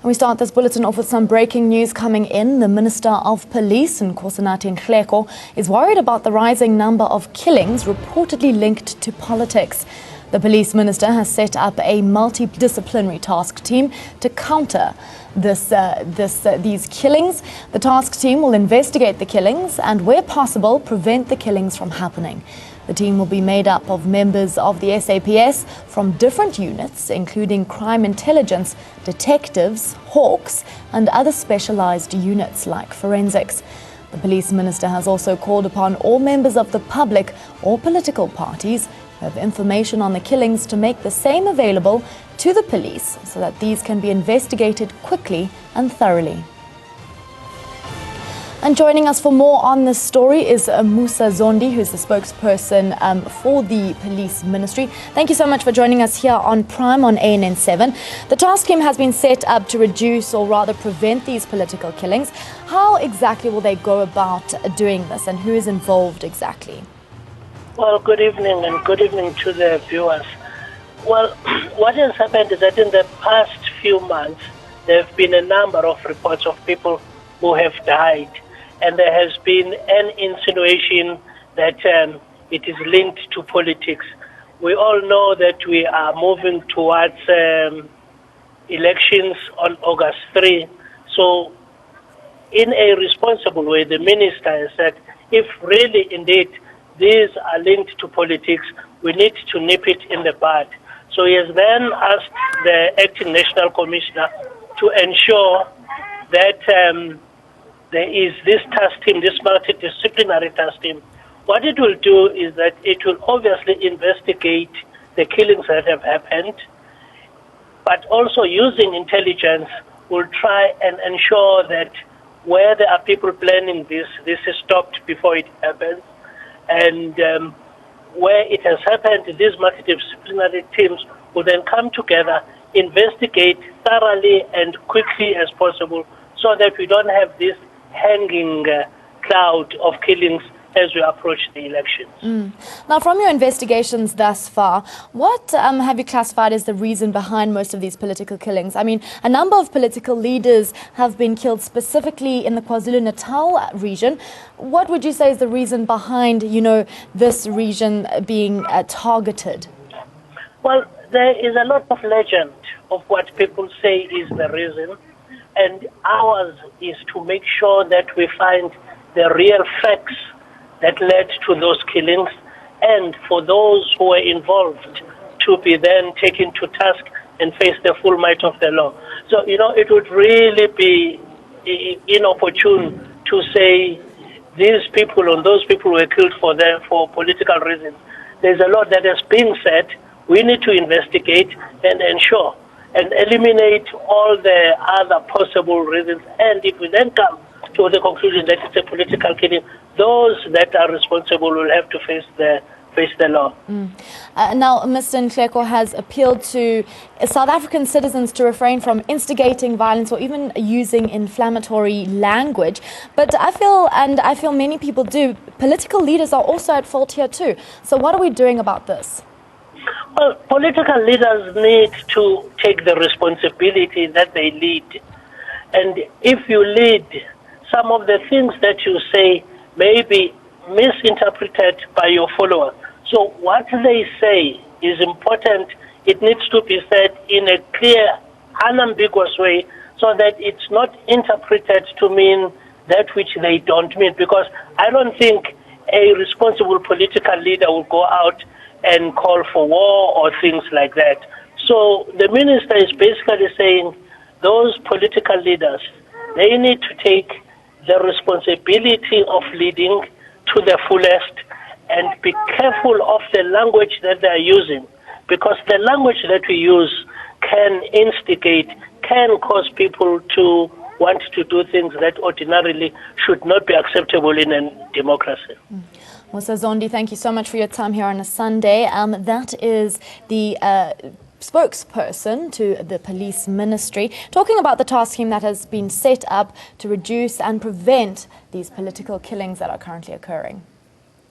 And we start this bulletin off with some breaking news coming in. The Minister of Police, Nkosinathi Nhleko, is worried about the rising number of killings reportedly linked to politics. The police minister has set up a multidisciplinary task team to counter these killings. The task team will investigate the killings and, where possible, prevent the killings from happening. The team will be made up of members of the SAPS from different units, including crime intelligence, detectives, hawks, and other specialized units like forensics. The police minister has also called upon all members of the public or political parties who have information on the killings to make the same available to the police so that these can be investigated quickly and thoroughly. And joining us for more on this story is Musa Zondi, who's the spokesperson for the police ministry. Thank you so much for joining us here on Prime on ANN7. The task team has been set up to reduce, or rather prevent, these political killings. How exactly will they go about doing this, and who is involved exactly? Well, good evening, and good evening to the viewers. Well, what has happened is that in the past few months, there have been a number of reports of people who have died. And there has been an insinuation that it is linked to politics. We all know that we are moving towards elections on August 3. So in a responsible way, the minister has said, if really indeed these are linked to politics, we need to nip it in the bud. So he has then asked the acting national commissioner to ensure that there is this task team, this multidisciplinary task team. What it will do is that it will obviously investigate the killings that have happened, but also using intelligence will try and ensure that where there are people planning this is stopped before it happens. And where it has happened, these multidisciplinary teams will then come together, investigate thoroughly and quickly as possible so that we don't have this hanging cloud of killings as we approach the elections. Now, from your investigations thus far, what have you classified as the reason behind most of these political killings? I mean, a number of political leaders have been killed specifically in the KwaZulu-Natal region. What would you say is the reason behind, this region being targeted? Well, there is a lot of legend of what people say is the reason. And ours is to make sure that we find the real facts that led to those killings, and for those who were involved to be then taken to task and face the full might of the law. So, it would really be inopportune to say these people and those people were killed for political reasons. There's a lot that has been said. We need to investigate and ensure and eliminate all the other possible reasons. And if we then come to the conclusion that it's a political killing, those that are responsible will have to face the law. Now, Mr. Nhleko has appealed to South African citizens to refrain from instigating violence or even using inflammatory language. But I feel many people do. Political leaders are also at fault here too. So what are we doing about this? Well, political leaders need to take the responsibility that they lead. And if you lead, some of the things that you say may be misinterpreted by your followers. So what they say is important. It needs to be said in a clear, unambiguous way so that it's not interpreted to mean that which they don't mean. Because I don't think a responsible political leader will go out and call for war or things like that. So the minister is basically saying those political leaders, they need to take the responsibility of leading to the fullest and be careful of the language that they are using, because the language that we use can instigate, can cause people to want to do things that ordinarily should not be acceptable in a democracy. Musa Zondi, thank you so much for your time here on a Sunday. That is the spokesperson to the police ministry, talking about the task team that has been set up to reduce and prevent these political killings that are currently occurring.